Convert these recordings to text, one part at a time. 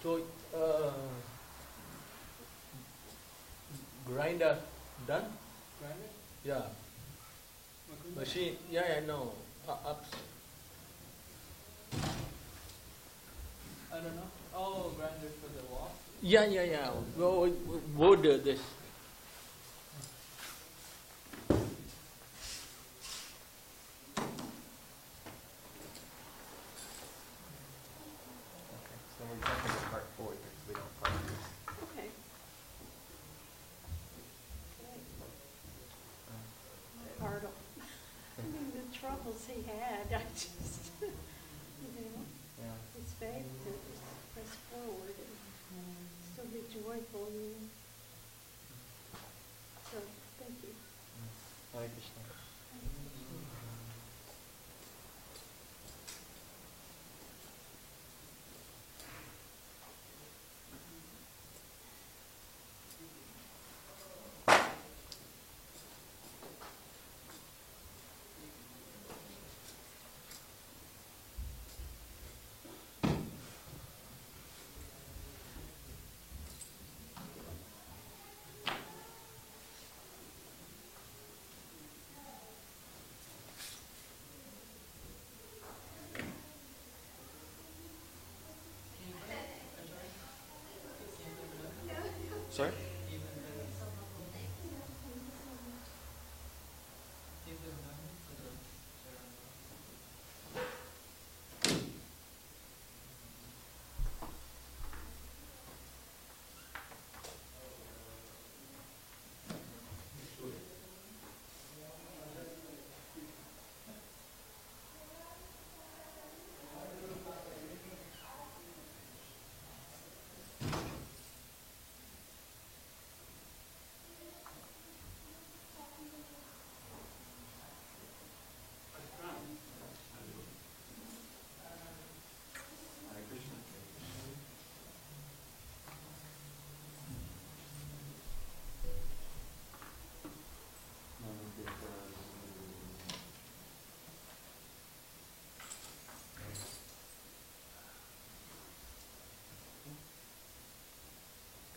So, grinder done? Grinder? Yeah. Machine, yeah, no. Up. I don't know. Oh, grinder for the wall? Yeah. Wood this. So we're jumping to part 4 because we don't part this. Okay. Hardle. I mean, the troubles he had, I just, Yeah. his faith to just press forward and still be joyful, So, thank you. Hare Krishna. Sorry?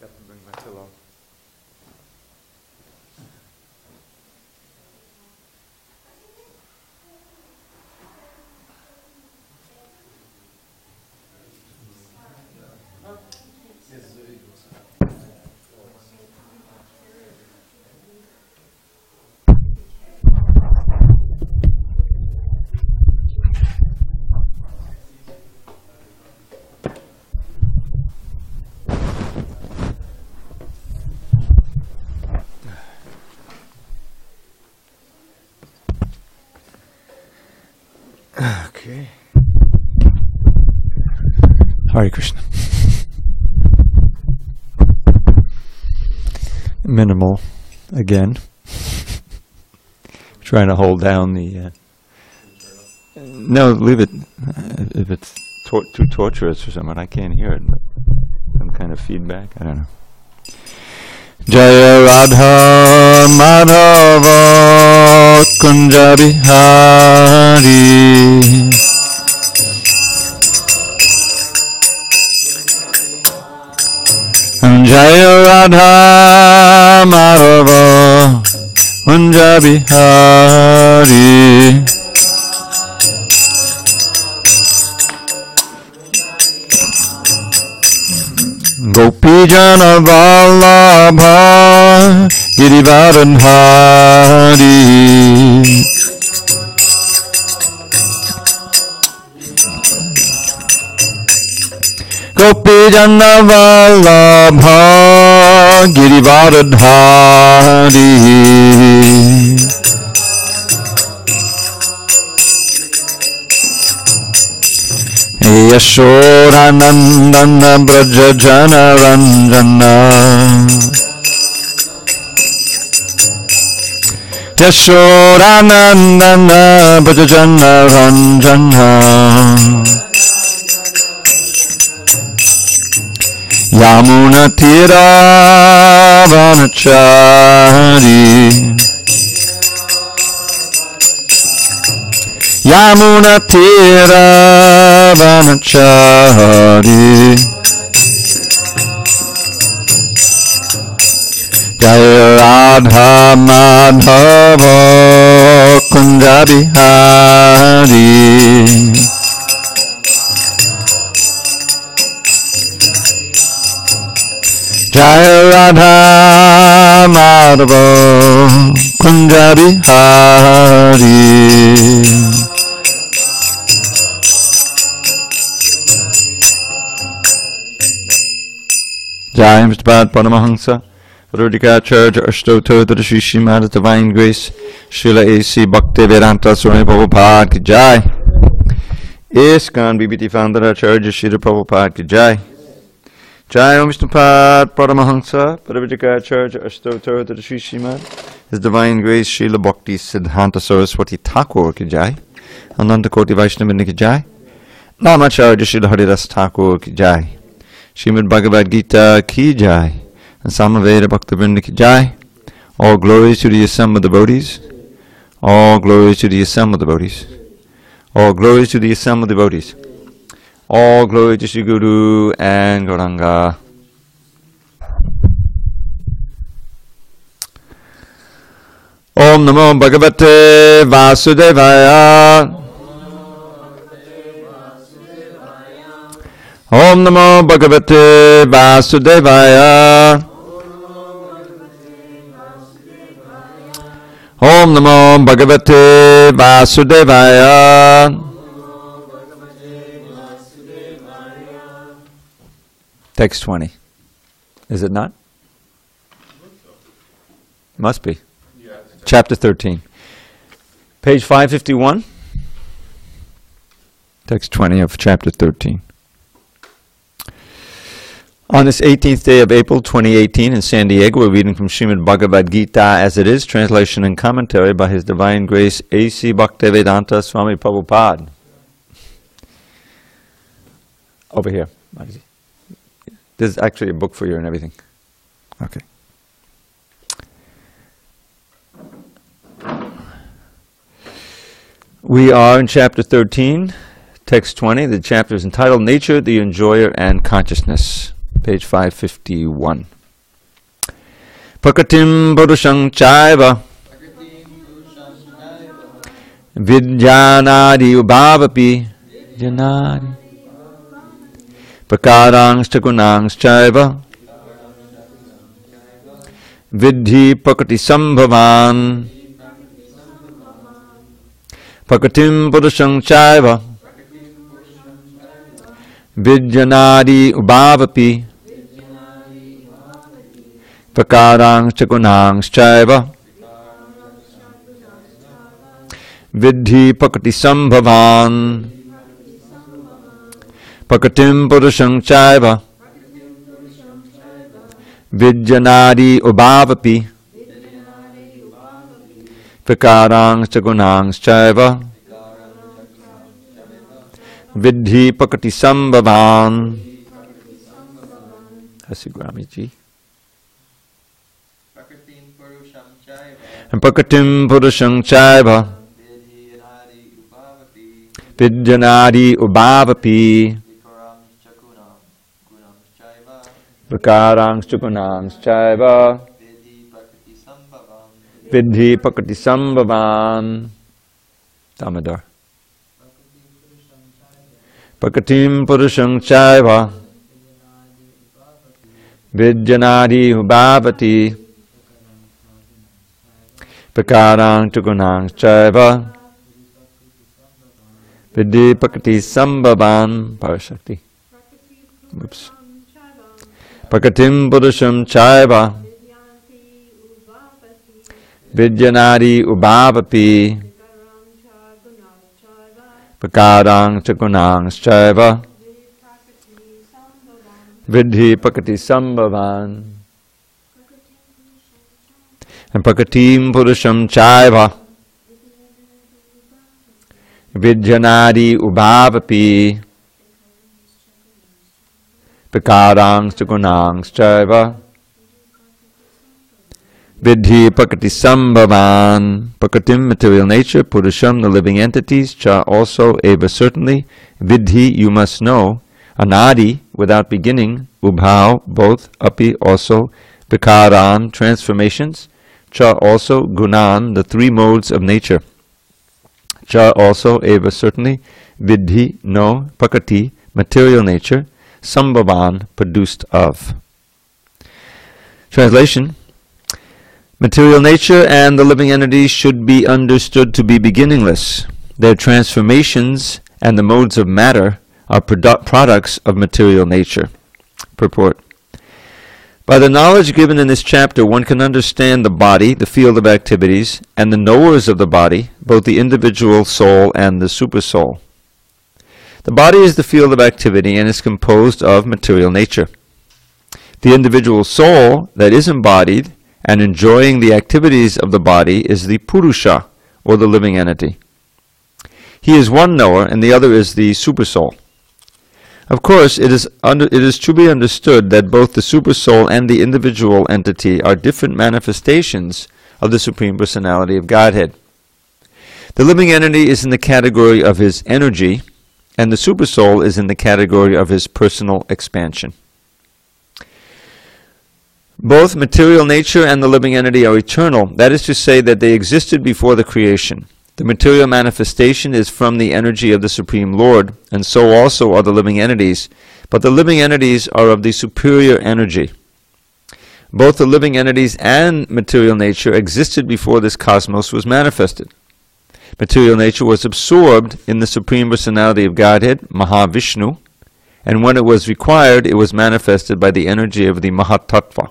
Got to bring my pillow. Okay. Hare Krishna. Minimal again. Trying to hold down the. No, leave it. If it's too torturous or something, I can't hear it. But some kind of feedback. I don't know. Jaya Radha Madhava Kunja Bihari Jaya Radha Madhava Kunja Bihari Gopi Jana Vallabha Girivardhari Gopi Jana Vallabha Girivardhari Yashodanandana Braja Jana Ranjana Yashodanandana Braja Jana Ranjana Yamuna Tira Vanachari Yamuna Tira Vanachari Jaya Radha Madhava Kunja Bihari. Jaya Radha Madhava Kunja Bihari. Jai Mr. Paramahansa Rudikacharya Ashtototra Shri Srimad Divine Grace Srila A.C. Bhaktivedanta Swami Prabhupada Ki Jai. ISKCON BBT Founder Acharya Srila Prabhupada Ki Jai. Jai Om Vishnupad Paramahansa Rudikacharya Ashtototra Shri Srimad His Divine Grace Srila Bhakti Siddhanta Saraswati Thakur Ki Jai. Ananta Koti Vaishnavini Ki Jai. Namacharya Srila Haridas Thakur Ki Jai. Srimad Bhagavad Gita Ki Jai. And Samaveda Bhaktivinoda Ki Jai. All glories to the assembled devotees. All glories to the assembled devotees. All glories to the assembled devotees. All glory to Shri Guru and Gauranga. Om Namo Bhagavate Vasudevaya. Om Namo Bhagavate Vasudevaya. Om Namo Bhagavate Vasudevaya. Text 20. Is it not? Must be. Chapter 13. Page 551. Text 20 of chapter 13. On this 18th day of April 2018 in SanDiego, we're reading from Srimad Bhagavad Gita as it is, translation and commentary by His Divine Grace A.C. Bhaktivedanta Swami Prabhupada. Over here. There's actually a book for you and everything. Okay. We are in chapter 13, text 20. The chapter is entitled Nature, the Enjoyer, and Consciousness. Page 551. Prakatim Purushang Chaiva Vidyanadi Ubhavapi Janadi Prakarangs Chakunangs Chaiva Vidhi Prakati Sambhavan Prakatim Purushang Chaiva Vidyanadi Ubhavapi Prakarangs Chakunangs Chaiva Vidhi Prakati Sambhavan Prakatim Purushang Chaiva Vidyanadi Ubhavapi Prakarangs Chakunangs Chaiva Vidhi Prakati Sambhavan. Hasigrami ji. And Prakatim Purushang Chaiva Vidyanadi Ubhavapi Prakarangs Chakunangs Chaiva Vidhi Prakati Sambhavan. Damodar. Prakatim Purushang Chaiva Vidyanadi Ubhavati Prakarang Chakunang Chaiva Vidhi Prakati Sambhavan. Parashakti. Oops. Prakatim Purusham Chaiva Vidyanadi Ubhavapi Prakarang Chakunang Chaiva Vidhi Prakati Sambhavan. And Prakatim Purusham Chaiva Vidyanadi Ubhavapi Prakarang Chakunang Chaiva Vidhi Prakati Sambhavan. Prakatim, material nature, Purusham, the living entities, Cha, also, Eva, certainly, Vidhi, you must know, Anadi, without beginning, Ubhav, both, Api, also, vikaran, transformations, cha also, gunan, the three modes of nature, cha also, eva certainly, vidhi, no, prakriti, material nature, sambhavan, produced of. Translation: material nature and the living entities should be understood to be beginningless. Their transformations and the modes of matter are products of material nature. Purport: by the knowledge given in this chapter, one can understand the body, the field of activities, and the knowers of the body, both the individual soul and the supersoul. The body is the field of activity and is composed of material nature. The individual soul that is embodied and enjoying the activities of the body is the Purusha, or the living entity. He is one knower, and the other is the supersoul. Of course, it is to be understood that both the supersoul and the individual entity are different manifestations of the Supreme Personality of Godhead. The living entity is in the category of his energy, and the supersoul is in the category of his personal expansion. Both material nature and the living entity are eternal. That is to say that they existed before the creation. The material manifestation is from the energy of the Supreme Lord, and so also are the living entities, but the living entities are of the superior energy. Both the living entities and material nature existed before this cosmos was manifested. Material nature was absorbed in the Supreme Personality of Godhead, Mahavishnu, and when it was required, it was manifested by the energy of the Mahatattva.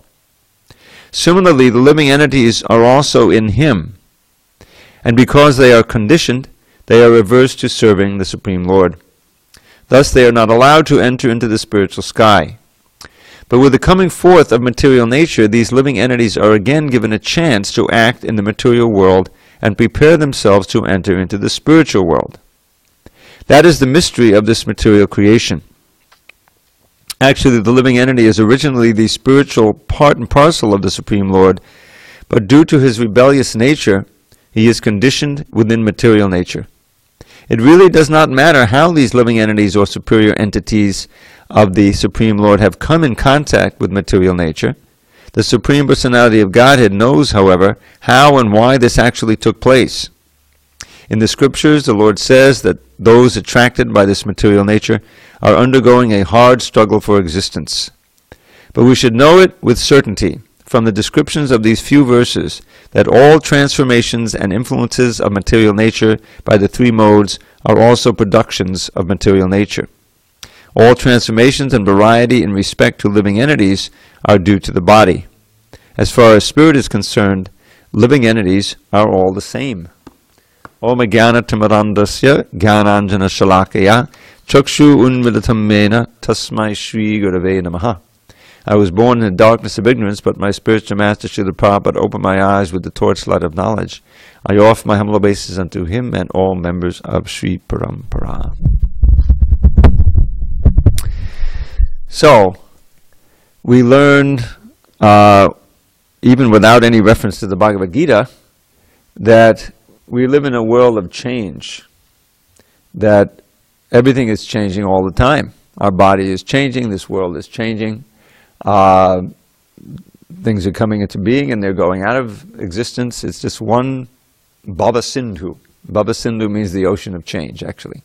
Similarly, the living entities are also in him, and because they are conditioned, they are averse to serving the Supreme Lord. Thus they are not allowed to enter into the spiritual sky. But with the coming forth of material nature, these living entities are again given a chance to act in the material world and prepare themselves to enter into the spiritual world. That is the mystery of this material creation. Actually, the living entity is originally the spiritual part and parcel of the Supreme Lord, but due to his rebellious nature, he is conditioned within material nature. It really does not matter how these living entities or superior entities of the Supreme Lord have come in contact with material nature. The Supreme Personality of Godhead knows, however, how and why this actually took place. In the scriptures, the Lord says that those attracted by this material nature are undergoing a hard struggle for existence. But we should know it with certainty from the descriptions of these few verses that all transformations and influences of material nature by the three modes are also productions of material nature. All transformations and variety in respect to living entities are due to the body. As far as spirit is concerned, living entities are all the same. Om Jnana Timirandasya Jnananjana Shalakaya Chakshu Unmilitam Mena Tasmai Shri Gurave Namaha. I was born in the darkness of ignorance, but my spiritual master Srila Prabhupada opened my eyes with the torchlight of knowledge. I offer my humble obeisances unto him and all members of Sri Parampara. So, we learned, even without any reference to the Bhagavad Gita, that we live in a world of change, that everything is changing all the time. Our body is changing, this world is changing, things are coming into being and they're going out of existence. It's just one Bhava Sindhu. Bhava Sindhu means the ocean of change, actually.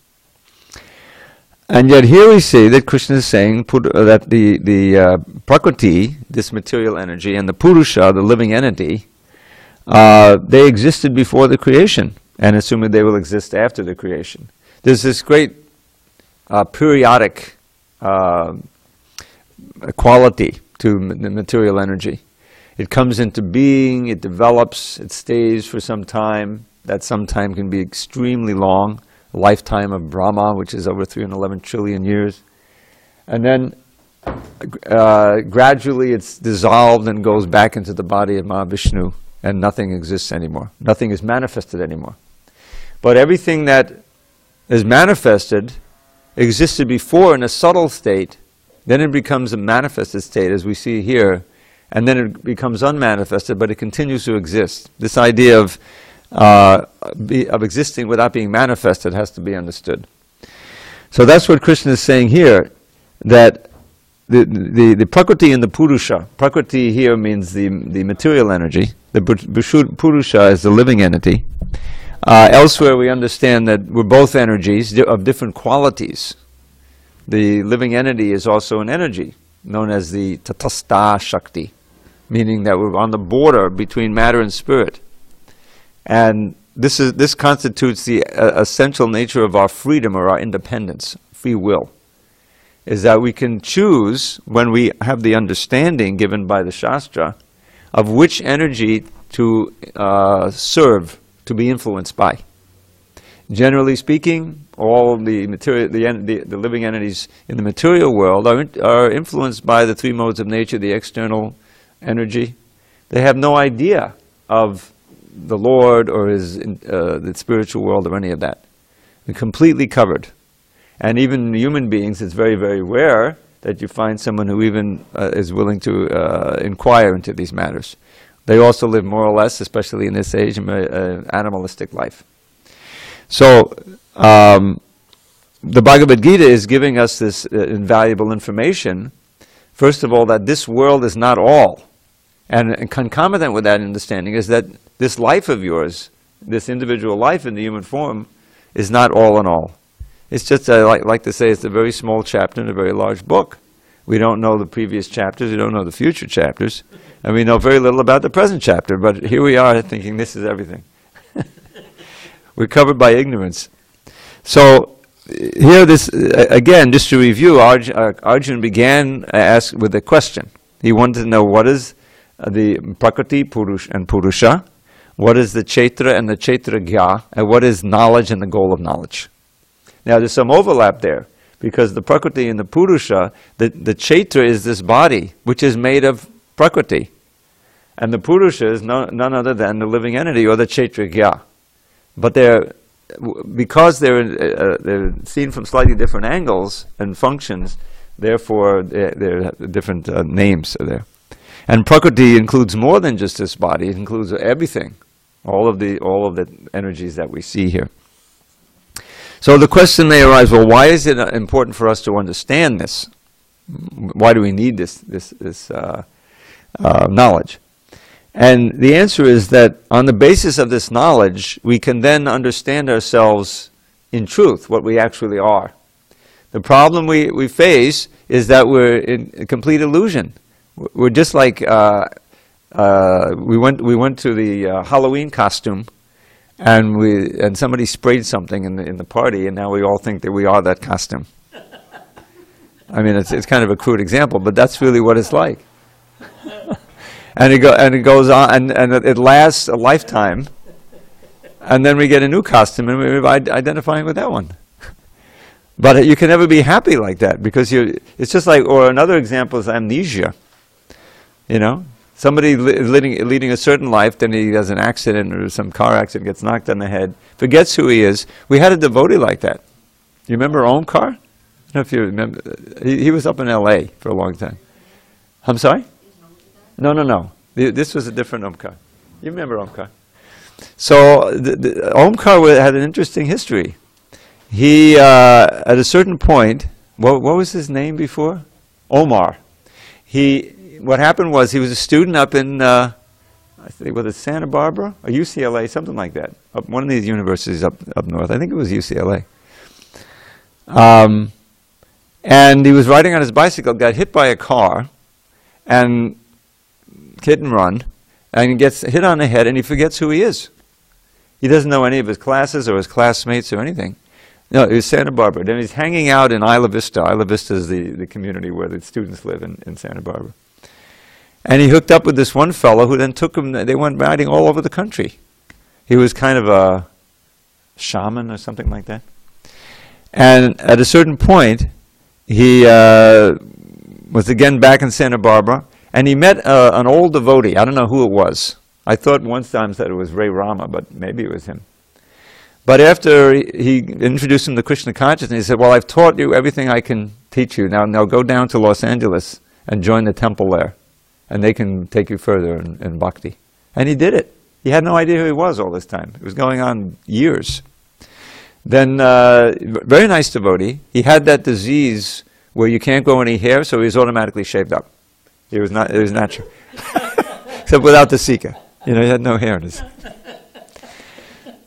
And yet here we see that Krishna is saying that the Prakriti, this material energy, and the Purusha, the living entity, they existed before the creation, and assuming they will exist after the creation. There's this great periodic quality to the material energy. It comes into being, it develops, it stays for some time. That some time can be extremely long, a lifetime of Brahma, which is over 311 trillion years. And then gradually it's dissolved and goes back into the body of Mahavishnu, and nothing exists anymore. Nothing is manifested anymore. But everything that is manifested existed before in a subtle state, then it becomes a manifested state, as we see here, and then it becomes unmanifested, but it continues to exist. This idea of existing without being manifested has to be understood. So that's what Krishna is saying here, that the Prakriti and the Purusha. Prakriti here means the material energy. The Purusha is the living entity. Elsewhere we understand that we're both energies of different qualities. The living entity is also an energy, known as the Tatastha Shakti, meaning that we're on the border between matter and spirit. And this constitutes the essential nature of our freedom or our independence, free will, is that we can choose, when we have the understanding given by the Shastra, of which energy to serve, to be influenced by. Generally speaking, all the living entities in the material world are influenced by the three modes of nature, the external energy. They have no idea of the Lord or the spiritual world or any of that. They're completely covered. And even human beings, it's very, very rare that you find someone who even is willing to inquire into these matters. They also live more or less, especially in this age, an animalistic life. So, the Bhagavad Gita is giving us this invaluable information. First of all, that this world is not all. And concomitant with that understanding is that this life of yours, this individual life in the human form, is not all in all. It's just, I like to say, it's a very small chapter in a very large book. We don't know the previous chapters, we don't know the future chapters, and we know very little about the present chapter, but here we are thinking this is everything. We're covered by ignorance. So, here this, again, just to review, Arjuna began with a question. He wanted to know what is the Prakriti and Purusha, what is the Chaitra and the Chaitragya, and what is knowledge and the goal of knowledge. Now there's some overlap there, because the Prakriti and the Purusha, the Chaitra is this body, which is made of Prakriti. And the Purusha is none other than the living entity, or the Chaitragya. But because they're seen from slightly different angles and functions, therefore they're different names are there. And Prakriti includes more than just this body, it includes everything, all of the energies that we see here. So the question may arise, well, why is it important for us to understand this? Why do we need this knowledge? And the answer is that on the basis of this knowledge, we can then understand ourselves in truth, what we actually are. The problem we face is that we're in a complete illusion. We're just like, we went to the Halloween costume, and somebody sprayed something in the party, and now we all think that we are that costume. I mean, it's kind of a crude example, but that's really what it's like. And it goes on, and it lasts a lifetime, and then we get a new costume, and we're identifying with that one. But you can never be happy like that, because it's just like, or another example is amnesia. You know, somebody leading a certain life, then he has an accident or some car accident, gets knocked on the head, forgets who he is. We had a devotee like that. You remember Omkar? I don't know if you remember. He was up in L.A. for a long time. I'm sorry? No. This was a different Omkar. You remember Omkar? So Omkar had an interesting history. He, at a certain point, what was his name before? Omar. What happened was he was a student up in, I think, was it Santa Barbara or UCLA, something like that. One of these universities up north. I think it was UCLA. And he was riding on his bicycle, got hit by a car, and hit and run, and he gets hit on the head, and he forgets who he is. He doesn't know any of his classes or his classmates or anything. No, it was Santa Barbara. Then he's hanging out in Isla Vista. Isla Vista is the community where the students live in Santa Barbara. And he hooked up with this one fellow who then took him, they went riding all over the country. He was kind of a shaman or something like that. And at a certain point, he was again back in Santa Barbara, and he met an old devotee. I don't know who it was. I thought once times that it was Ray Rama, but maybe it was him. But after he introduced him to Krishna consciousness, he said, well, I've taught you everything I can teach you. Now go down to Los Angeles and join the temple there, and they can take you further in bhakti. And he did it. He had no idea who he was all this time. It was going on years. Then, very nice devotee. He had that disease where you can't grow any hair, so he was automatically shaved up. It was natural. Except without the Sika. He had no hair in his.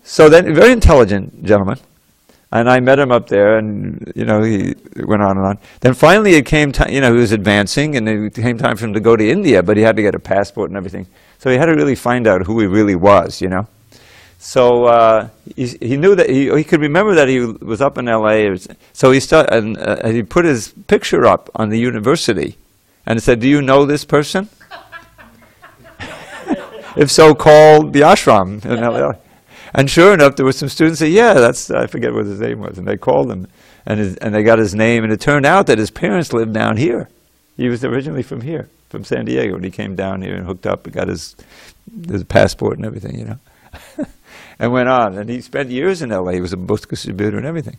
So then, very intelligent gentleman. And I met him up there, and, he went on and on. Then finally it came time, he was advancing, and it came time for him to go to India, but he had to get a passport and everything. So he had to really find out who he really was, So he knew that, he could remember that he was up in L.A. So he put his picture up on the university, and said, "Do you know this person? If so, call the ashram in L.A." And sure enough, there were some students that, I forget what his name was, and they called him, and they got his name, and it turned out that his parents lived down here. He was originally from here, from SanDiego, and he came down here and hooked up and got his passport and everything, and went on. And he spent years in L.A. He was a book distributor and everything.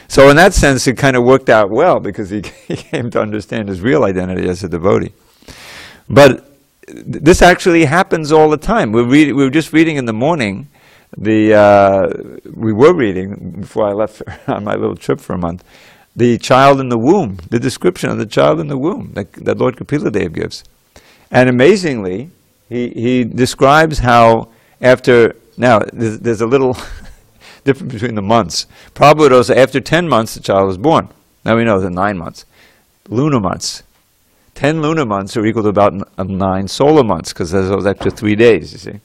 So in that sense, it kind of worked out well, because he came to understand his real identity as a devotee. But this actually happens all the time. We were just reading in the morning. We were reading, before I left on my little trip for a month, the child in the womb, the description of the child in the womb that Lord Kapila Dev gives. And amazingly, he describes how now there's a little difference between the months. Prabhupada says after 10 months the child was born. Now we know the 9 months. Lunar months. 10 lunar months are equal to about 9 solar months, because there's those extra 3 days, you see.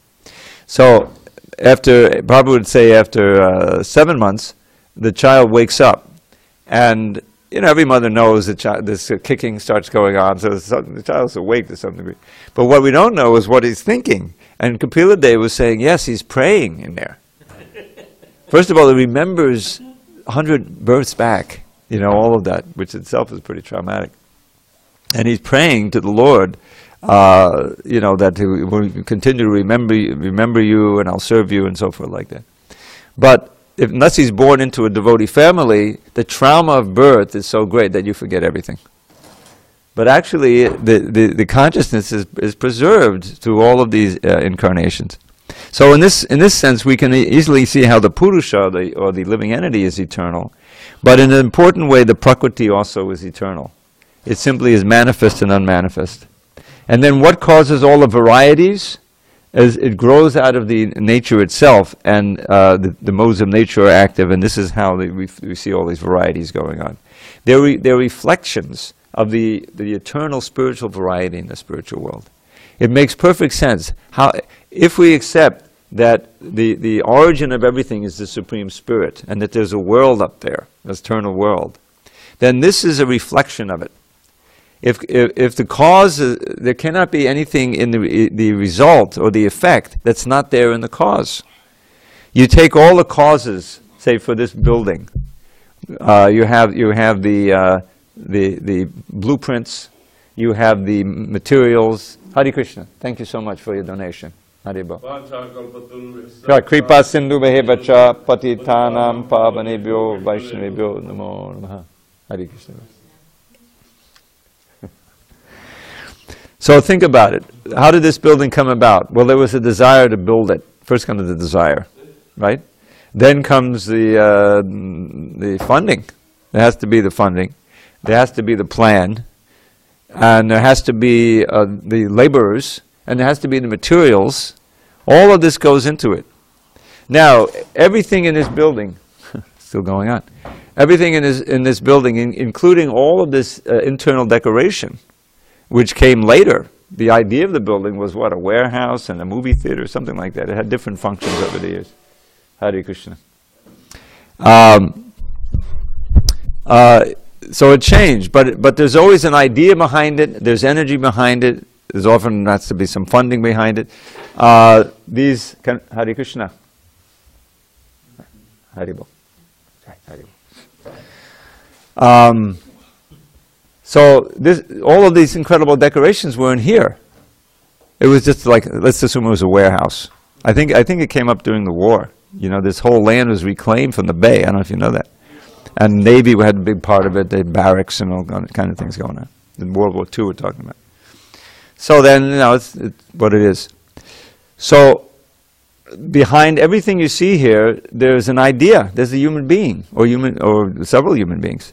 So Prabhupada would say after 7 months, the child wakes up. And, every mother knows that this kicking starts going on, so the child's awake to some degree. But what we don't know is what he's thinking. And Kapila Dev was saying, yes, he's praying in there. First of all, he remembers 100 births back, all of that, which itself is pretty traumatic. And he's praying to the Lord, that he will continue to remember you, and I'll serve you, and so forth like that. But unless he's born into a devotee family, the trauma of birth is so great that you forget everything. But actually, the consciousness is preserved through all of these incarnations. So in this sense, we can easily see how the Purusha, or the living entity, is eternal. But in an important way, the Prakriti also is eternal. It simply is manifest and unmanifest. And then what causes all the varieties? As it grows out of the nature itself, and the modes of nature are active, and this is how we see all these varieties going on. They're reflections of the eternal spiritual variety in the spiritual world. It makes perfect sense. If we accept that the origin of everything is the Supreme Spirit, and that there's a world up there, an eternal world, then this is a reflection of it. If the cause, there cannot be anything in the result or the effect that's not there in the cause. You take all the causes, say for this building, you have the blueprints, you have the materials. Hare Krishna, thank you so much for your donation. Haribo. Kripa sindhu behevacha patitanam pavanebhyo vaishnavebhyo namo namaha. Hare Krishna. So think about it. How did this building come about? Well, there was a desire to build it. First comes the desire, right? Then comes the funding. There has to be the funding. There has to be the plan. And there has to be the laborers. And there has to be the materials. All of this goes into it. Now, everything in this building, still going on, everything in this building, including all of this internal decoration, which came later. The idea of the building was what? A warehouse and a movie theater, something like that. It had different functions over the years. Hare Krishna. So it changed, but there's always an idea behind it. There's energy behind it. There's often has to be some funding behind it. Hare Krishna. Haribo. Haribo. So all of these incredible decorations were in here. It was just like, let's assume it was a warehouse. I think it came up during the war. This whole land was reclaimed from the bay. I don't know if you know that. And Navy had a big part of it. They had barracks and all kind of things going on. In World War II we're talking about. So then, it's what it is. So behind everything you see here, there's an idea. There's a human being, or several human beings.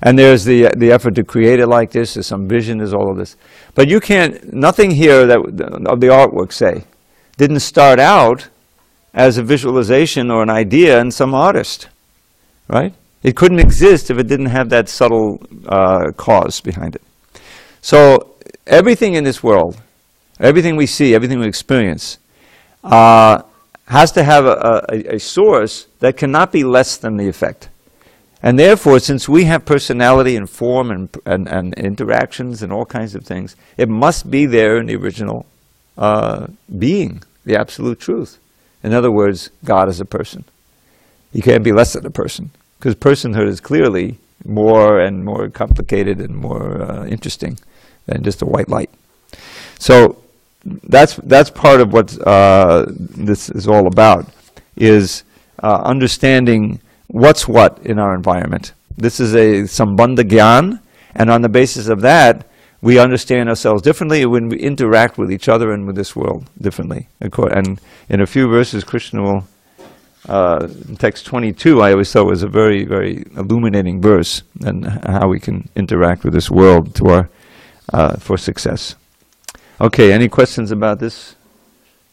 And there's the effort to create it like this. There's some vision. There's all of this. But you can't. Nothing here that of the artwork, say, didn't start out as a visualization or an idea in some artist, right? It couldn't exist if it didn't have that subtle cause behind it. So everything in this world, everything we see, everything we experience, has to have a source that cannot be less than the effect. And therefore, since we have personality and form and interactions and all kinds of things, it must be there in the original being, the absolute truth. In other words, God is a person. He can't be less than a person, because personhood is clearly more and more complicated and more interesting than just a white light. So that's part of what this is all about, is understanding what's what in our environment. This is a Sambandha Gyan, and on the basis of that, we understand ourselves differently when we interact with each other and with this world differently. And in a few verses, Krishna will, in text 22, I always thought was a very, very illuminating verse, and how we can interact with this world to our, for success. Okay, any questions about this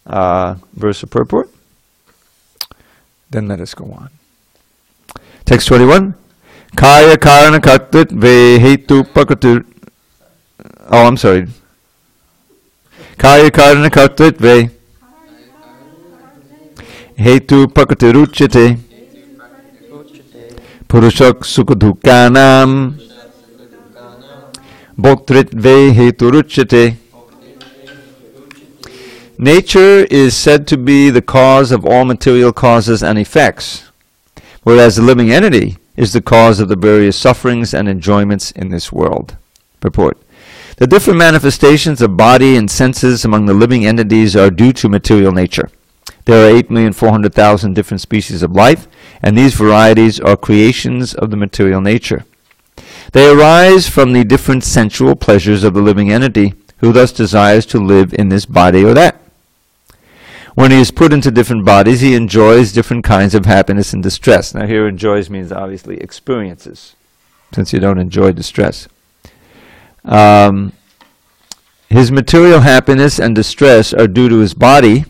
verse of purport? Then let us go on. Text 21. Kaya karana kartit ve hetu pakatur. Oh, I'm sorry. Kaya karana kartit ve hetu pakatiruchite purushak sukadhukanam bhoktrit ve heturuchite. Nature is said to be the cause of all material causes and effects, whereas the living entity is the cause of the various sufferings and enjoyments in this world. Purport. The different manifestations of body and senses among the living entities are due to material nature. There are 8,400,000 different species of life, and these varieties are creations of the material nature. They arise from the different sensual pleasures of the living entity, who thus desires to live in this body or that. When he is put into different bodies, he enjoys different kinds of happiness and distress. Now here enjoys means obviously experiences, since you don't enjoy distress. His material happiness and distress are due to his body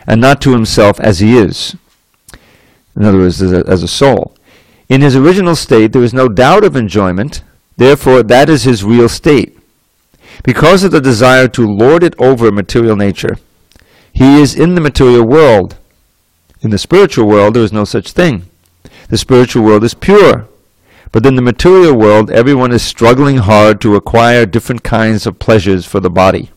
and not to himself as he is. In other words, as a soul. In his original state, there is no doubt of enjoyment. Therefore, that is his real state. Because of the desire to lord it over material nature, he is in the material world. In the spiritual world, there is no such thing. The spiritual world is pure. But in the material world, everyone is struggling hard to acquire different kinds of pleasures for the body.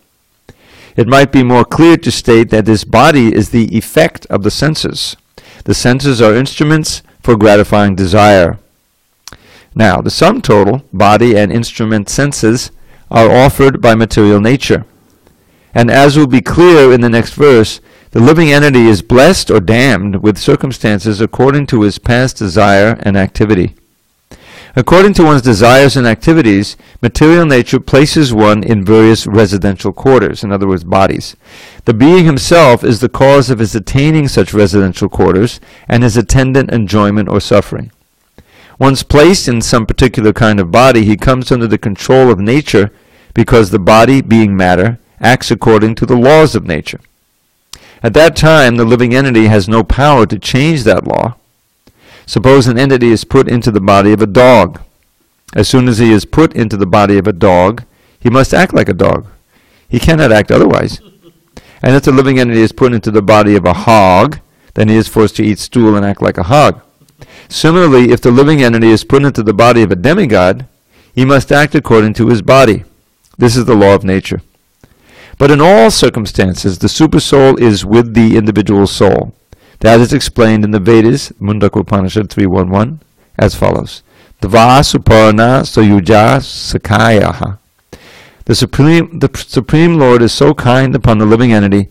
It might be more clear to state that this body is the effect of the senses. The senses are instruments for gratifying desire. Now, the sum total, body and instrument senses, are offered by material nature. And as will be clear in the next verse, the living entity is blessed or damned with circumstances according to his past desire and activity. According to one's desires and activities, material nature places one in various residential quarters, in other words, bodies. The being himself is the cause of his attaining such residential quarters and his attendant enjoyment or suffering. Once placed in some particular kind of body, he comes under the control of nature, because the body, being matter, acts according to the laws of nature. At that time, the living entity has no power to change that law. Suppose an entity is put into the body of a dog. As soon as he is put into the body of a dog, he must act like a dog. He cannot act otherwise. And if the living entity is put into the body of a hog, then he is forced to eat stool and act like a hog. Similarly, if the living entity is put into the body of a demigod, he must act according to his body. This is the law of nature. But in all circumstances, the supersoul is with the individual soul. That is explained in the Vedas, Mundaka Upanishad 3.1.1, as follows. Dva suparna soyuja sakayaha. The Supreme Lord is so kind upon the living entity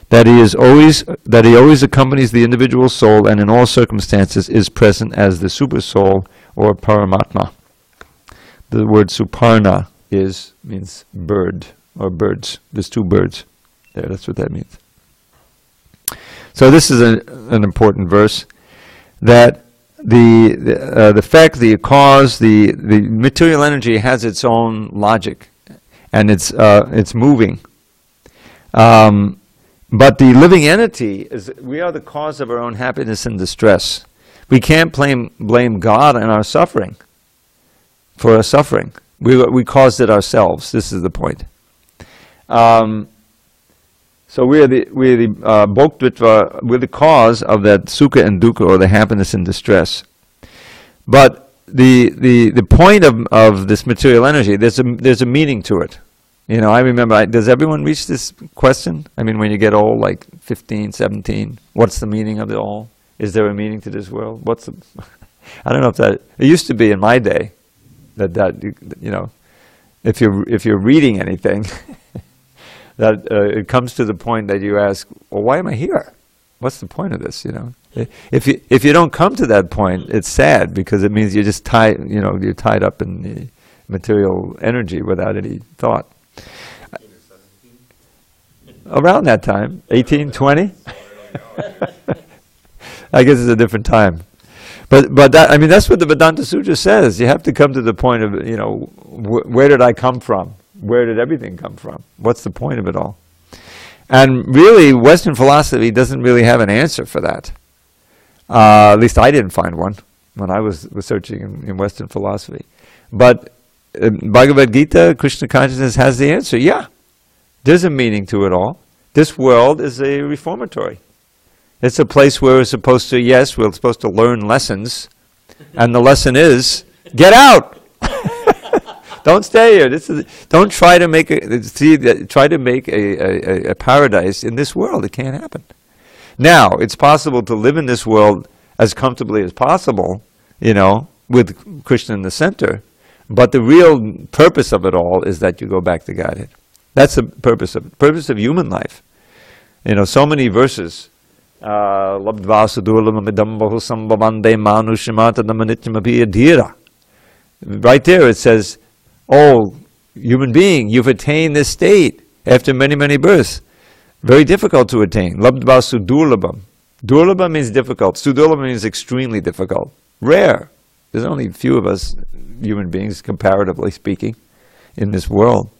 that he always accompanies the individual soul, and in all circumstances is present as the supersoul or Paramatma. The word suparna means bird or birds. There's two birds there. That's what that means. So this is an important verse, that the effect, the cause, the material energy has its own logic, and it's moving. But the living entity is, we are the cause of our own happiness and distress. We can't blame God and our suffering for our suffering. We caused it ourselves. This is the point. So we're the bhoktvitva, we're the cause of that sukha and dukkha, or the happiness and distress. But the point of this material energy, there's a meaning to it. You know, I remember, does everyone reach this question? I mean, when you get old, like 15, 17, what's the meaning of it all? Is there a meaning to this world? I don't know if that, it used to be in my day, that you know, if you're reading anything, that it comes to the point that you ask, well, why am I here? What's the point of this, you know? If you don't come to that point, it's sad, because it means you're just tied, you know, you're tied up in the material energy without any thought. Around that time, 18, 20? I guess it's a different time. But that, I mean, that's what the Vedanta Sutra says. You have to come to the point of, you know, where did I come from? Where did everything come from? What's the point of it all? And really, Western philosophy doesn't really have an answer for that. At least I didn't find one when I was researching in Western philosophy. But Bhagavad Gita, Krishna consciousness, has the answer. Yeah, there's a meaning to it all. This world is a reformatory. It's a place where we're supposed to, yes, we're supposed to learn lessons. And the lesson is, get out! Don't stay here. Don't try to make a paradise in this world. It can't happen. Now, it's possible to live in this world as comfortably as possible, you know, with Krishna in the center. But the real purpose of it all is that you go back to Godhead. That's the purpose of it. Purpose of human life. You know, so many verses. Right there it says, oh, human being, you've attained this state after many, many births. Very difficult to attain. Labdva sudurlabham. Durlabha means difficult. Sudurlabha means extremely difficult. Rare. There's only a few of us human beings, comparatively speaking, in this world.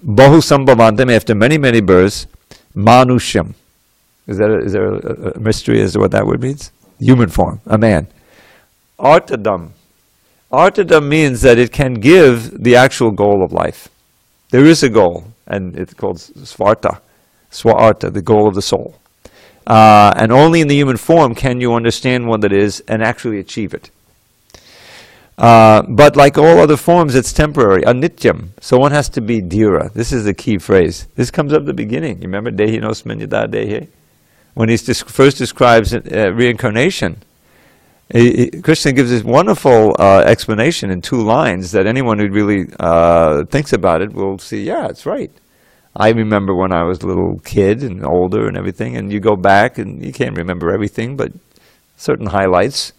Bahu sambhavantam, after many, many births, manushyam. Is there a mystery as to what that word means? Human form, a man. Artadam. Artadam means that it can give the actual goal of life. There is a goal, and it's called svarta, swarta, the goal of the soul. And only in the human form can you understand what it is and actually achieve it. But like all other forms, it's temporary, anityam. So one has to be dhira. This is the key phrase. This comes up at the beginning. You remember dehinosmin yada dehe? When he first describes reincarnation, Krishna gives this wonderful explanation in 2 lines that anyone who really thinks about it will see, yeah, it's right. I remember when I was a little kid and older and everything, and you go back and you can't remember everything, but certain highlights.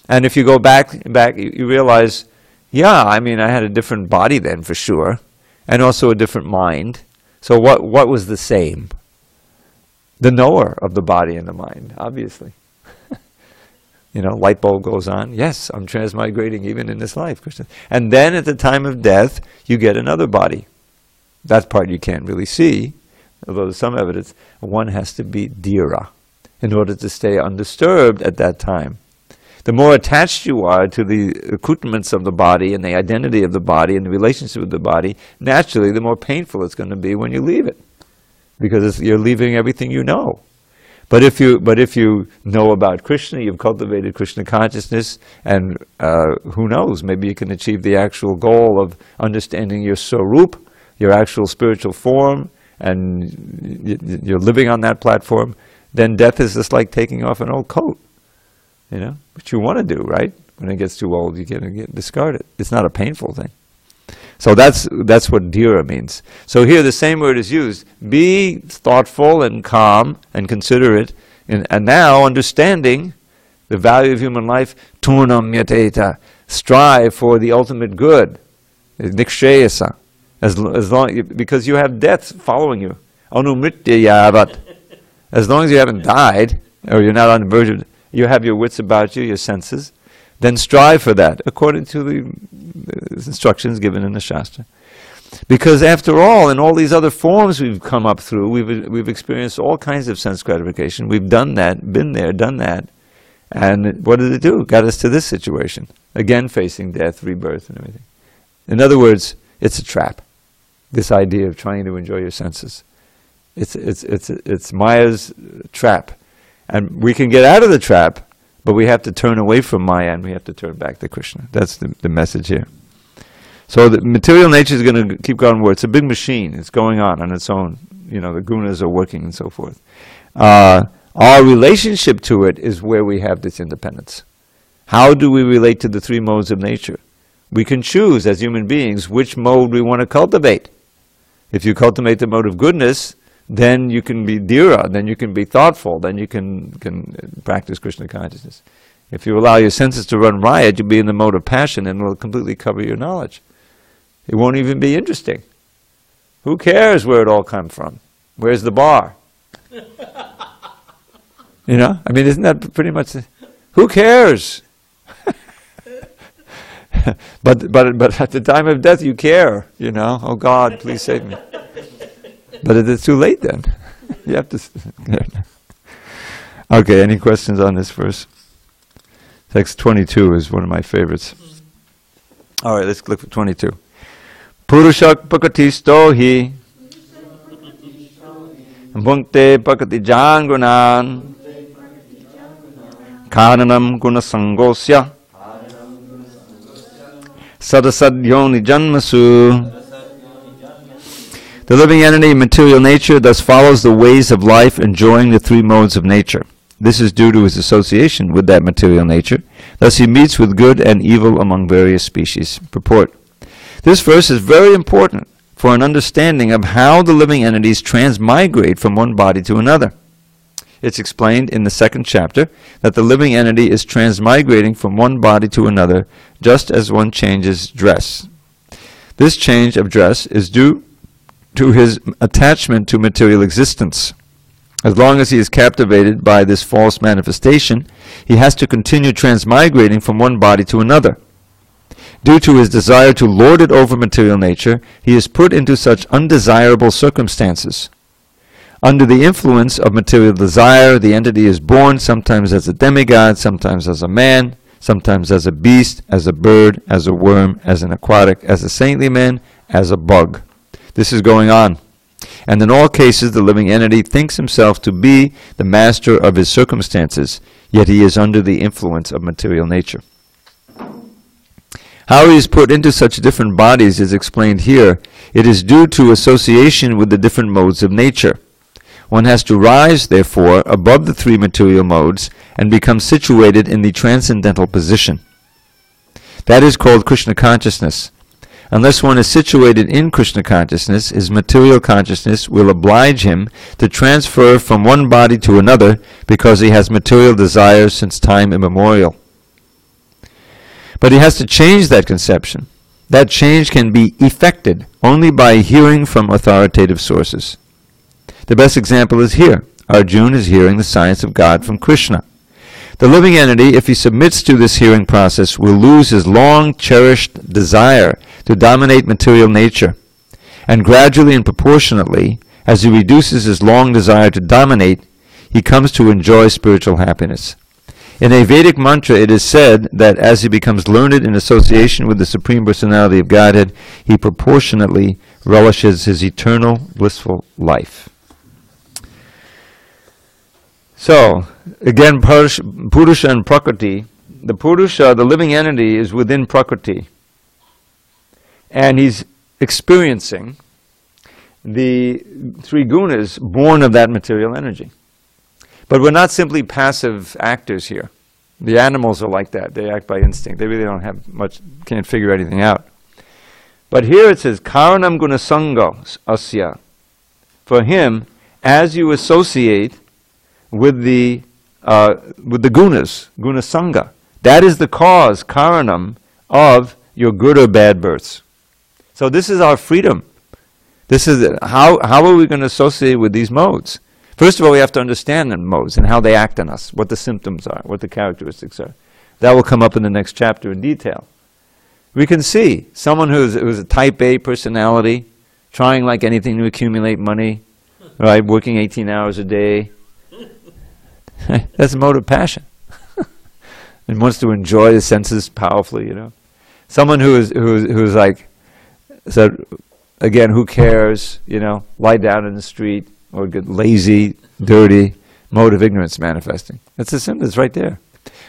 And if you go back, you realize, yeah, I mean, I had a different body then for sure, and also a different mind. So what was the same? The knower of the body and the mind, obviously. You know, light bulb goes on. Yes, I'm transmigrating even in this life, Krishna. And then at the time of death, you get another body. That part you can't really see, although there's some evidence. One has to be dhira in order to stay undisturbed at that time. The more attached you are to the accoutrements of the body and the identity of the body and the relationship with the body, naturally the more painful it's going to be when you leave it. Because you're leaving everything you know. But if you know about Krishna, you've cultivated Krishna consciousness, and who knows, maybe you can achieve the actual goal of understanding your swarup, your actual spiritual form, and you're living on that platform, then death is just like taking off an old coat. You know, which you want to do, right? When it gets too old, you get discarded. It's not a painful thing. So that's what dhira means. So here the same word is used. Be thoughtful and calm and considerate, and now understanding the value of human life. Turnam yateta. Strive for the ultimate good. Nikshayasa. As long, because you have death following you. Anumritya yavat. As long as you haven't died, or you're not on the verge of, you have your wits about you, your senses, then strive for that, according to the instructions given in the Shastra. Because after all, in all these other forms we've come up through, we've experienced all kinds of sense gratification. We've done that, been there, done that. And what did it do? Got us to this situation. Again, facing death, rebirth, and everything. In other words, it's a trap. This idea of trying to enjoy your senses. It's Maya's trap. And we can get out of the trap, but we have to turn away from Maya and we have to turn back to Krishna. That's the message here. So the material nature is going to keep going forward. It's a big machine. It's going on its own. The gunas are working and so forth. Our relationship to it is where we have this independence. How do we relate to the three modes of nature? We can choose as human beings which mode we want to cultivate. If you cultivate the mode of goodness, then you can be dhira, then you can be thoughtful, then you can practice Krishna consciousness. If you allow your senses to run riot, you'll be in the mode of passion and it will completely cover your knowledge. It won't even be interesting. Who cares where it all comes from? Where's the bar? Isn't that pretty much who cares? but at the time of death you care, oh God, please save me. But it's too late then. You have to. Okay, any questions on this verse? Text 22 is one of my favorites. All right, let's look for 22. Purushak pakatisto hi bhunkte pakati jangunan karanam gunasangosya sadasadyoni janmasu. The living entity, material nature, thus follows the ways of life, enjoying the three modes of nature. This is due to his association with that material nature. Thus he meets with good and evil among various species. Purport. This verse is very important for an understanding of how the living entities transmigrate from one body to another. It's explained in the second chapter that the living entity is transmigrating from one body to another just as one changes dress. This change of dress is due to his attachment to material existence. As long as he is captivated by this false manifestation, he has to continue transmigrating from one body to another. Due to his desire to lord it over material nature, he is put into such undesirable circumstances. Under the influence of material desire, the entity is born sometimes as a demigod, sometimes as a man, sometimes as a beast, as a bird, as a worm, as an aquatic, as a saintly man, as a bug. This is going on. And in all cases, the living entity thinks himself to be the master of his circumstances, yet he is under the influence of material nature. How he is put into such different bodies is explained here. It is due to association with the different modes of nature. One has to rise, therefore, above the three material modes and become situated in the transcendental position. That is called Krishna consciousness. Unless one is situated in Krishna consciousness, his material consciousness will oblige him to transfer from one body to another because he has material desires since time immemorial. But he has to change that conception. That change can be effected only by hearing from authoritative sources. The best example is here. Arjuna is hearing the science of God from Krishna. The living entity, if he submits to this hearing process, will lose his long-cherished desire to dominate material nature. And gradually and proportionately, as he reduces his long desire to dominate, he comes to enjoy spiritual happiness. In a Vedic mantra, it is said that as he becomes learned in association with the Supreme Personality of Godhead, he proportionately relishes his eternal blissful life. So, again, Purusha and Prakriti. The Purusha, the living entity, is within Prakriti. And he's experiencing the three gunas born of that material energy. But we're not simply passive actors here. The animals are like that. They act by instinct. They really don't have much, can't figure anything out. But here it says, Karanam gunasanga asya. For him, as you associate with the gunas, gunasanga, that is the cause, karanam, of your good or bad births. So this is our freedom. This is how are we going to associate with these modes? First of all, we have to understand the modes and how they act on us, what the symptoms are, what the characteristics are. That will come up in the next chapter in detail. We can see someone who's a type A personality, trying like anything to accumulate money, right? Working 18 hours a day. That's a mode of passion. And wants to enjoy the senses powerfully, you know. Someone who's like, said, again, who cares, you know, lie down in the street, or get lazy, dirty, mode of ignorance manifesting. That's the symptom, it's right there.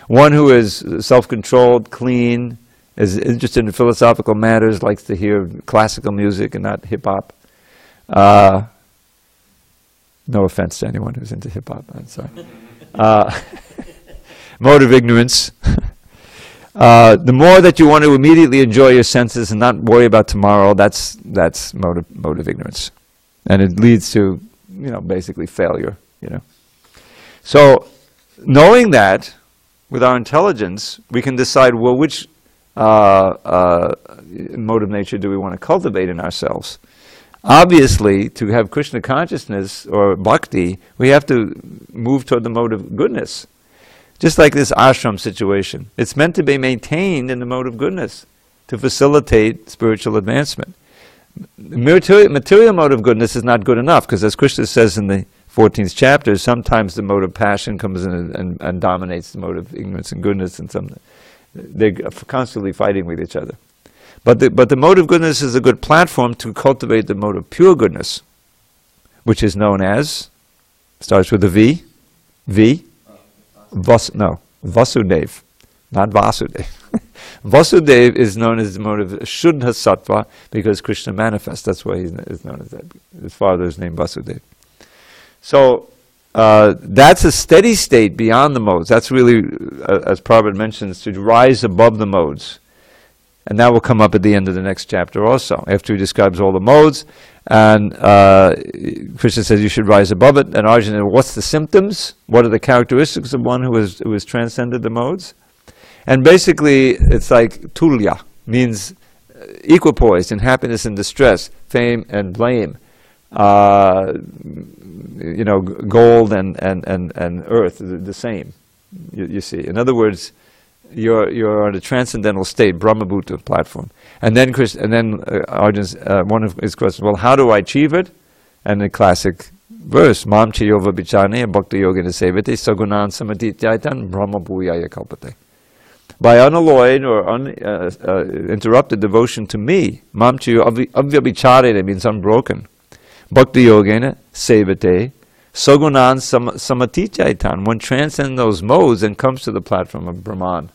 One who is self-controlled, clean, is interested in philosophical matters, likes to hear classical music and not hip-hop. No offense to anyone who's into hip-hop, I'm sorry. Mode of ignorance. The more that you want to immediately enjoy your senses and not worry about tomorrow, that's mode of ignorance. And it leads to, you know, basically failure, you know. So, knowing that, with our intelligence, we can decide, well, which mode of nature do we want to cultivate in ourselves? Obviously, to have Krishna consciousness or bhakti, we have to move toward the mode of goodness. Just like this ashram situation. It's meant to be maintained in the mode of goodness, to facilitate spiritual advancement. Material mode of goodness is not good enough, because as Krishna says in the 14th chapter, sometimes the mode of passion comes in and dominates the mode of ignorance and goodness, and they're constantly fighting with each other. But the mode of goodness is a good platform to cultivate the mode of pure goodness, which is known as, starts with a V, Vasudev, not Vasudev. Vasudev is known as the mode of Shuddha Sattva because Krishna manifests. That's why he's known as that. His father is named Vasudev. So that's a steady state beyond the modes. That's really, as Prabhupada mentions, to rise above the modes. And that will come up at the end of the next chapter also, after he describes all the modes. And Krishna says you should rise above it. And Arjuna, what's the symptoms? What are the characteristics of one who has transcended the modes? And basically, it's like tulya, means equipoised in happiness and distress, fame and blame, you know, gold and earth, the same. You see, in other words, you're on a transcendental state, Brahmabhuta platform. And then Arjun's one of his questions, well, how do I achieve it? And the classic verse, Mam Chayova Bichane Bhakti Yogena Sevate Sagunan Samadhityaitan Brahma Bhuyaya Kalpate. By unalloyed or uninterrupted devotion to me, Mam Chayova Avyabichare means unbroken. Bhakti Yogena Sevate Sagunan Samadhityaitan. One transcends those modes and comes to the platform of Brahman.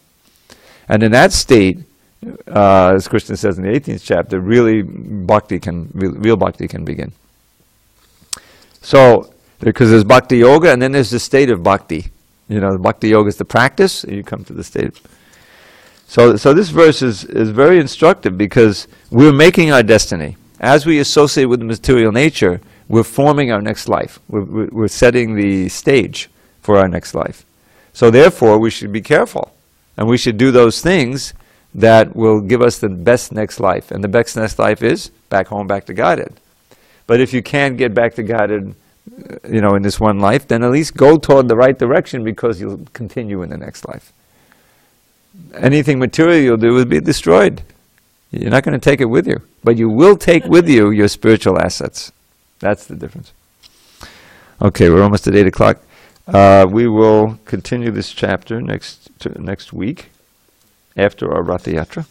And in that state, as Krishna says in the 18th chapter, real bhakti can begin. So, because there's bhakti yoga, and then there's the state of bhakti. You know, bhakti yoga is the practice, and you come to the state. So this verse is very instructive, because we're making our destiny. As we associate with the material nature, we're forming our next life. We're setting the stage for our next life. So therefore, we should be careful. And we should do those things that will give us the best next life. And the best next life is back home, back to Godhead. But if you can't get back to Godhead, you know, in this one life, then at least go toward the right direction, because you'll continue in the next life. Anything material you'll do will be destroyed. You're not going to take it with you. But you will take with you your spiritual assets. That's the difference. Okay, we're almost at 8 o'clock. We will continue this chapter next week after our Ratha Yatra,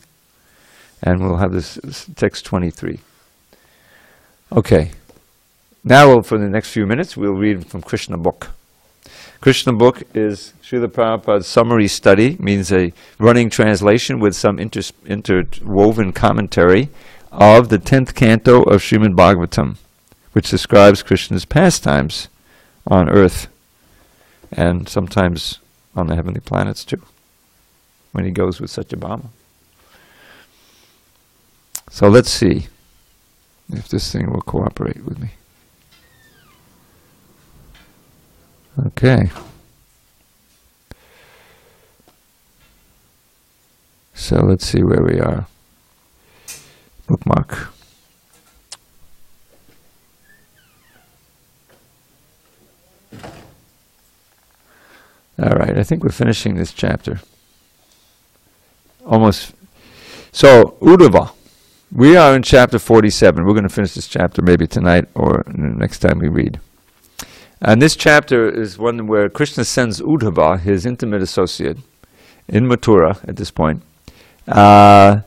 and we'll have this text 23. Okay, now for the next few minutes we'll read from Krishna book. Krishna book is Srila Prabhupada's summary study, means a running translation with some interwoven commentary of the 10th canto of Srimad Bhagavatam, which describes Krishna's pastimes on earth, and sometimes on the heavenly planets too, when he goes with Satyabhama. So let's see if this thing will cooperate with me. Okay. So let's see where we are. Bookmark. All right, I think we're finishing this chapter. Almost. So, Uddhava. We are in chapter 47. We're going to finish this chapter maybe tonight or next time we read. And this chapter is one where Krishna sends Uddhava, his intimate associate, in Mathura at this point, to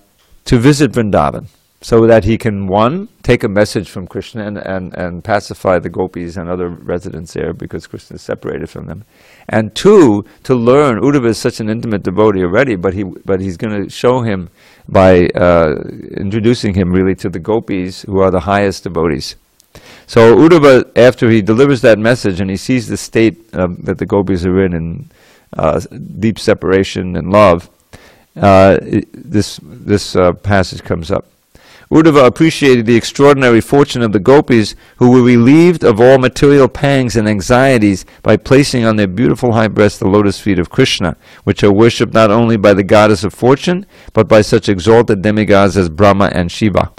visit Vrindavan, so that he can, one, take a message from Krishna and pacify the gopis and other residents there, because Krishna is separated from them. And two, to learn. Uddhava is such an intimate devotee already, but he's going to show him by introducing him really to the gopis, who are the highest devotees. So Uddhava, after he delivers that message and he sees the state that the gopis are in deep separation and love, this passage comes up. Uddhava appreciated the extraordinary fortune of the gopis, who were relieved of all material pangs and anxieties by placing on their beautiful high breasts the lotus feet of Krishna, which are worshipped not only by the goddess of fortune, but by such exalted demigods as Brahma and Shiva,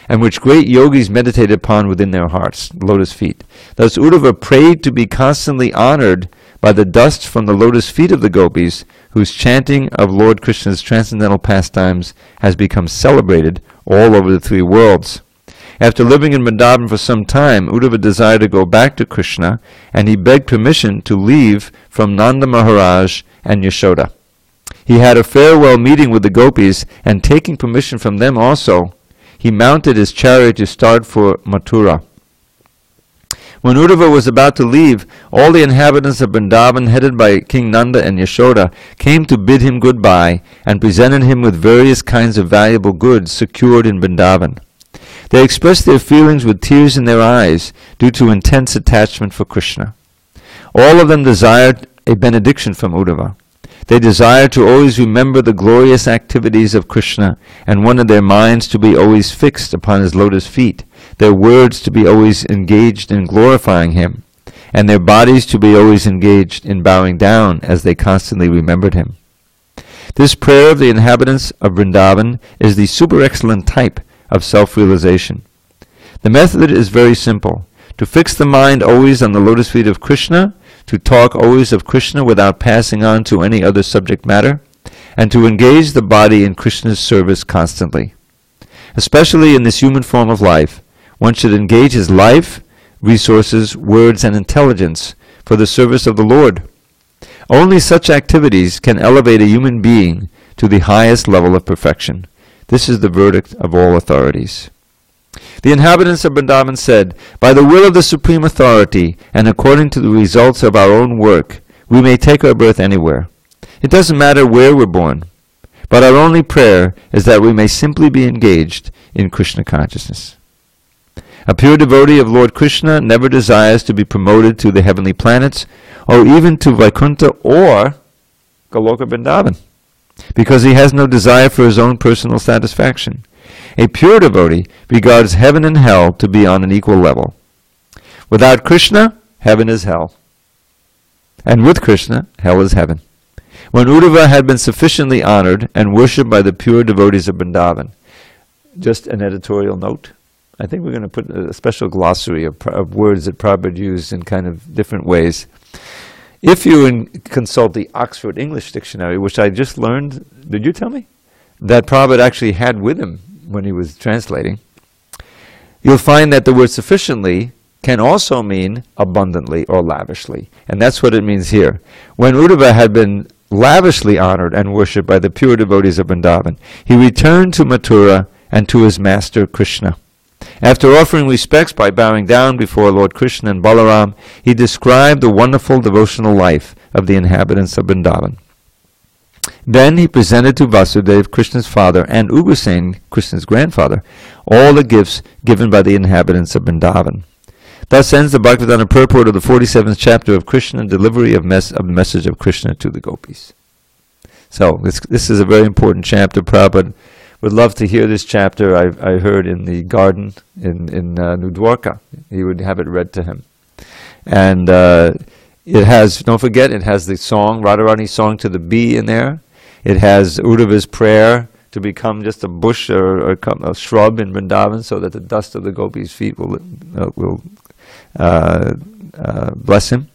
and which great yogis meditate upon within their hearts, lotus feet. Thus Uddhava prayed to be constantly honored by the dust from the lotus feet of the gopis, whose chanting of Lord Krishna's transcendental pastimes has become celebrated all over the three worlds. After living in Vrindavan for some time, Uddhava desired to go back to Krishna, and he begged permission to leave from Nanda Maharaj and Yashoda. He had a farewell meeting with the gopis, and taking permission from them also, he mounted his chariot to start for Mathura. When Uddhava was about to leave, all the inhabitants of Vrindavan, headed by King Nanda and Yashoda, came to bid him goodbye and presented him with various kinds of valuable goods secured in Vrindavan. They expressed their feelings with tears in their eyes due to intense attachment for Krishna. All of them desired a benediction from Uddhava. They desired to always remember the glorious activities of Krishna and wanted their minds to be always fixed upon his lotus feet, their words to be always engaged in glorifying him, and their bodies to be always engaged in bowing down as they constantly remembered him. This prayer of the inhabitants of Vrindavan is the super excellent type of self-realization. The method is very simple: to fix the mind always on the lotus feet of Krishna, to talk always of Krishna without passing on to any other subject matter, and to engage the body in Krishna's service constantly. Especially in this human form of life, one should engage his life, resources, words, and intelligence for the service of the Lord. Only such activities can elevate a human being to the highest level of perfection. This is the verdict of all authorities. The inhabitants of Vrindavan said, "By the will of the Supreme Authority, and according to the results of our own work, we may take our birth anywhere. It doesn't matter where we're born. But our only prayer is that we may simply be engaged in Krishna consciousness." A pure devotee of Lord Krishna never desires to be promoted to the heavenly planets, or even to Vaikuntha or Goloka Vrindavan, because he has no desire for his own personal satisfaction. A pure devotee regards heaven and hell to be on an equal level. Without Krishna, heaven is hell. And with Krishna, hell is heaven. When Uddhava had been sufficiently honored and worshipped by the pure devotees of Vrindavan, just an editorial note, I think we're going to put a special glossary of words that Prabhupada used in kind of different ways. If you consult the Oxford English Dictionary, which I just learned, did you tell me? That Prabhupada actually had with him when he was translating, you'll find that the word sufficiently can also mean abundantly or lavishly. And that's what it means here. When Uddhava had been lavishly honored and worshipped by the pure devotees of Vrindavan, he returned to Mathura and to his master Krishna. After offering respects by bowing down before Lord Krishna and Balaram, he described the wonderful devotional life of the inhabitants of Vrindavan. Then he presented to Vasudeva, Krishna's father, and Ugrasen, Krishna's grandfather, all the gifts given by the inhabitants of Vrindavan. Thus ends the Bhagavatam purport of the 47th chapter of Krishna, delivery of the message of Krishna to the gopis. So this is a very important chapter. Prabhupada would love to hear this chapter. I heard in the garden in New Dwarka. He would have it read to him. And it has, don't forget, it has the song, Radharani's song to the bee in there. It has Uddhava's prayer to become just a bush or a shrub in Vrindavan, so that the dust of the gopis' feet will bless him.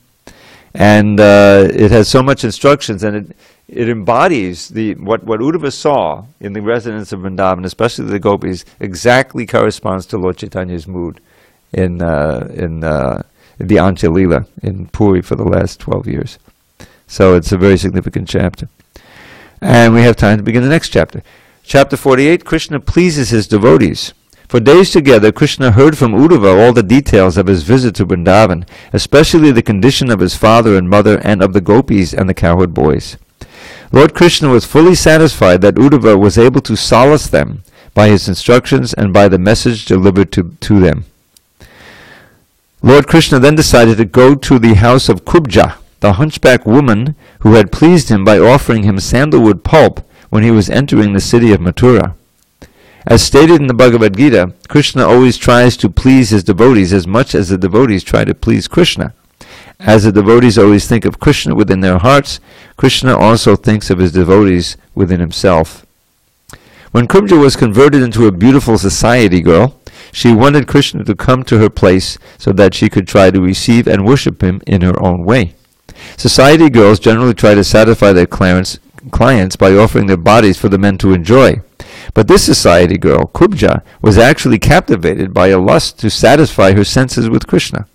And it has so much instructions, and it embodies what Uddhava saw in the residents of Vrindavan, especially the gopis, exactly corresponds to Lord Chaitanya's mood in the Antya Leela in Puri for the last 12 years. So it's a very significant chapter. And we have time to begin the next chapter. Chapter 48, Krishna pleases his devotees. For days together, Krishna heard from Uddhava all the details of his visit to Vrindavan, especially the condition of his father and mother and of the gopis and the cowherd boys. Lord Krishna was fully satisfied that Uddhava was able to solace them by his instructions and by the message delivered to them. Lord Krishna then decided to go to the house of Kubja, the hunchback woman who had pleased him by offering him sandalwood pulp when he was entering the city of Mathura. As stated in the Bhagavad Gita, Krishna always tries to please his devotees as much as the devotees try to please Krishna. As the devotees always think of Krishna within their hearts, Krishna also thinks of his devotees within himself. When Kubja was converted into a beautiful society girl, she wanted Krishna to come to her place so that she could try to receive and worship him in her own way. Society girls generally try to satisfy their clients by offering their bodies for the men to enjoy. But this society girl, Kubja, was actually captivated by a lust to satisfy her senses with Krishna.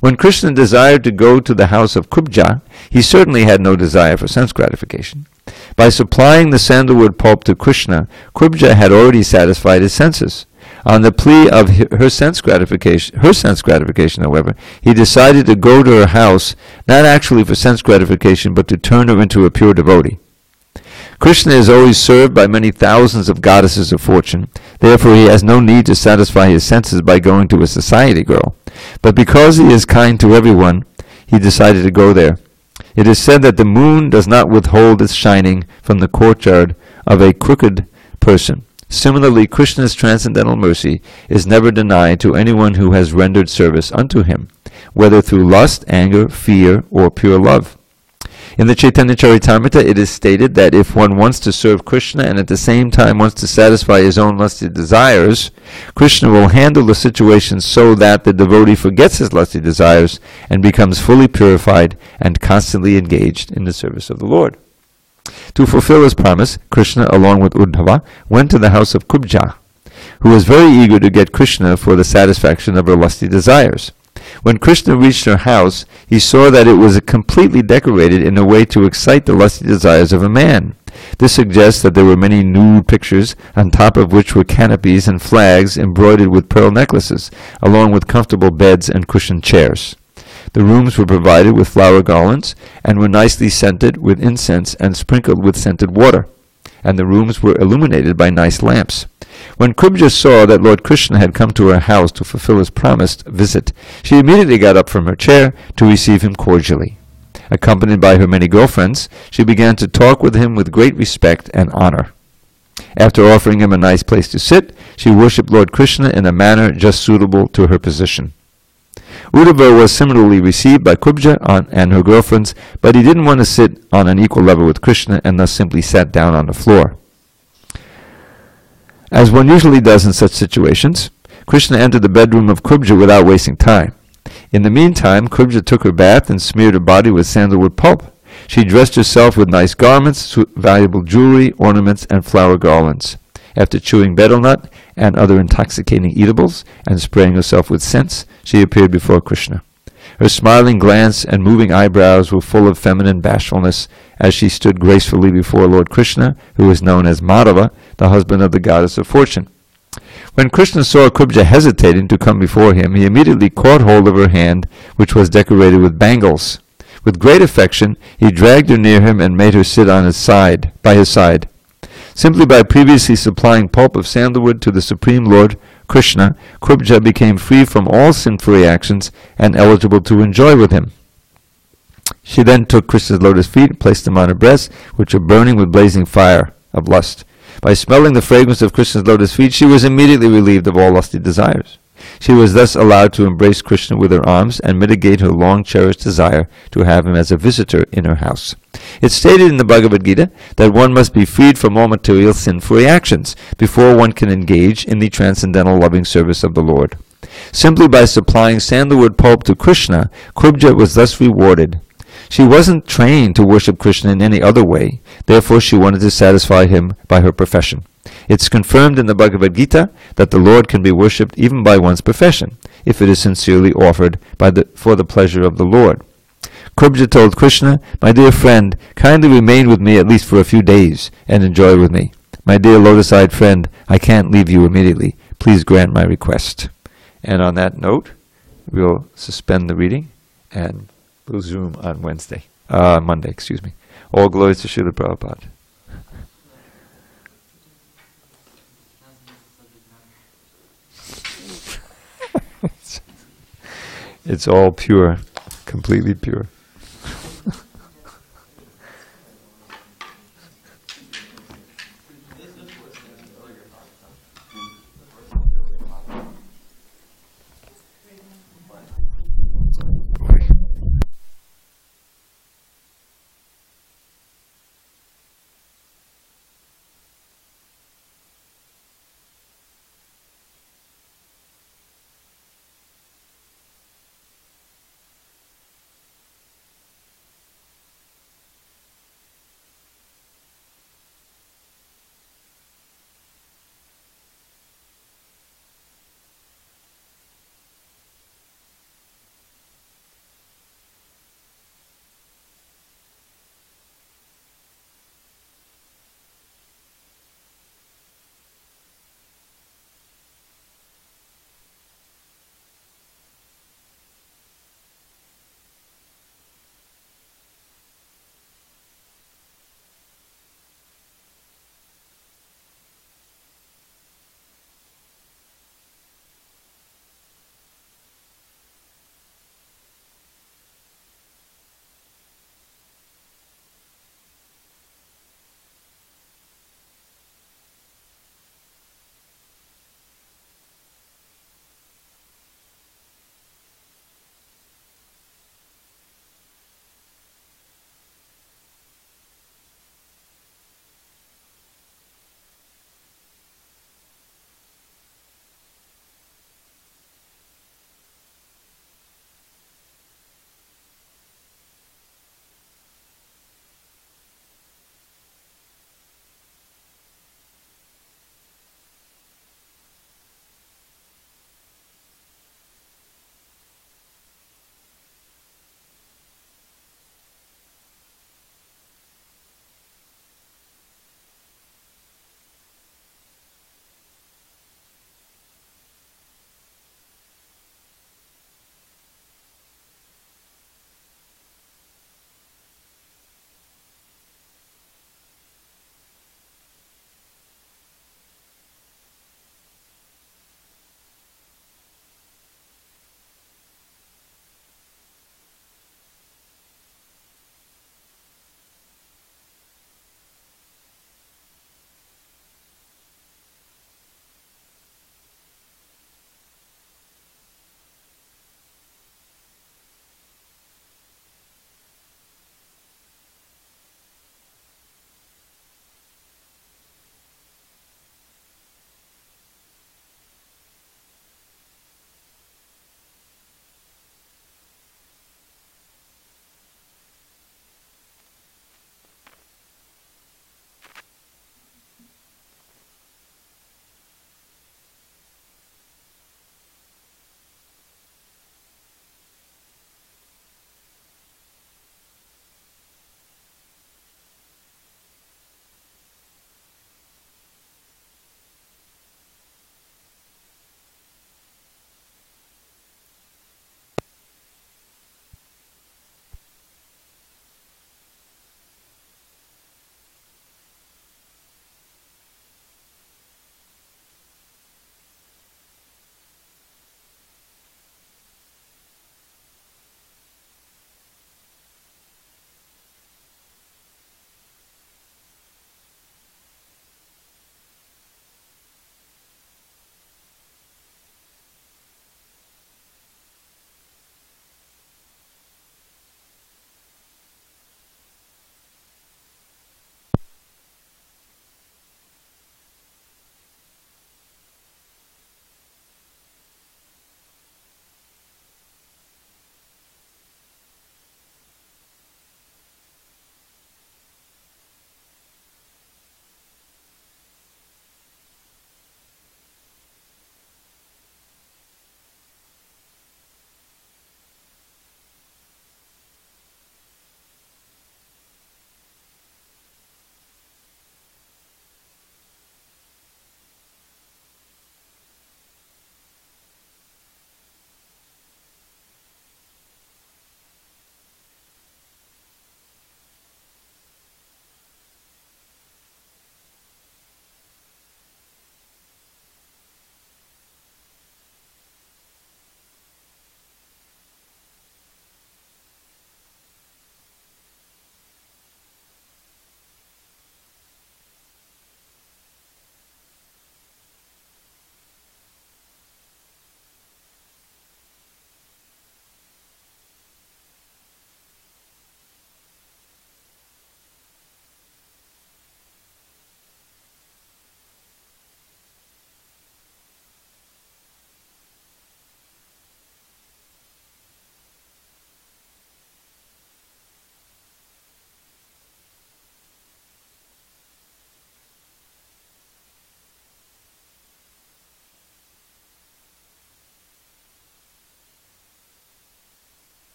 When Krishna desired to go to the house of Kubja, he certainly had no desire for sense gratification. By supplying the sandalwood pulp to Krishna, Kubja had already satisfied his senses. On the plea of her sense gratification, however, he decided to go to her house, not actually for sense gratification, but to turn her into a pure devotee. Krishna is always served by many thousands of goddesses of fortune, therefore he has no need to satisfy his senses by going to a society girl. But because he is kind to everyone, he decided to go there. It is said that the moon does not withhold its shining from the courtyard of a crooked person. Similarly, Krishna's transcendental mercy is never denied to anyone who has rendered service unto him, whether through lust, anger, fear, or pure love. In the Chaitanya Charitamrita, it is stated that if one wants to serve Krishna and at the same time wants to satisfy his own lusty desires, Krishna will handle the situation so that the devotee forgets his lusty desires and becomes fully purified and constantly engaged in the service of the Lord. To fulfill his promise, Krishna, along with Uddhava, went to the house of Kubja, who was very eager to get Krishna for the satisfaction of her lusty desires. When Krishna reached her house, he saw that it was completely decorated in a way to excite the lusty desires of a man. This suggests that there were many nude pictures, on top of which were canopies and flags embroidered with pearl necklaces, along with comfortable beds and cushioned chairs. The rooms were provided with flower garlands, and were nicely scented with incense and sprinkled with scented water, and the rooms were illuminated by nice lamps. When Kubja saw that Lord Krishna had come to her house to fulfill his promised visit, she immediately got up from her chair to receive him cordially. Accompanied by her many girlfriends, she began to talk with him with great respect and honor. After offering him a nice place to sit, she worshipped Lord Krishna in a manner just suitable to her position. Uddhava was similarly received by Kubja and her girlfriends, but he didn't want to sit on an equal level with Krishna and thus simply sat down on the floor. As one usually does in such situations, Krishna entered the bedroom of Kubja without wasting time. In the meantime, Kubja took her bath and smeared her body with sandalwood pulp. She dressed herself with nice garments, valuable jewelry, ornaments, and flower garlands. After chewing betel nut and other intoxicating eatables, and spraying herself with scents, she appeared before Krishna. Her smiling glance and moving eyebrows were full of feminine bashfulness as she stood gracefully before Lord Krishna, who is known as Madhava, the husband of the goddess of fortune. When Krishna saw Kubja hesitating to come before him, he immediately caught hold of her hand, which was decorated with bangles. With great affection, he dragged her near him and made her sit on by his side. Simply by previously supplying pulp of sandalwood to the Supreme Lord Krishna, Kubja became free from all sinful reactions and eligible to enjoy with him. She then took Krishna's lotus feet and placed them on her breasts, which were burning with blazing fire of lust. By smelling the fragrance of Krishna's lotus feet, she was immediately relieved of all lusty desires. She was thus allowed to embrace Krishna with her arms and mitigate her long-cherished desire to have him as a visitor in her house. It's stated in the Bhagavad Gita that one must be freed from all material sinful reactions before one can engage in the transcendental loving service of the Lord. Simply by supplying sandalwood pulp to Krishna, Kubja was thus rewarded. She wasn't trained to worship Krishna in any other way, therefore she wanted to satisfy him by her profession. It's confirmed in the Bhagavad Gita that the Lord can be worshipped even by one's profession, if it is sincerely offered for the pleasure of the Lord. Krubja told Krishna, "My dear friend, kindly remain with me at least for a few days and enjoy with me. My dear lotus-eyed friend, I can't leave you immediately. Please grant my request." And on that note, we'll suspend the reading and resume on Monday, excuse me. All glories to Srila Prabhupada. It's all pure, completely pure.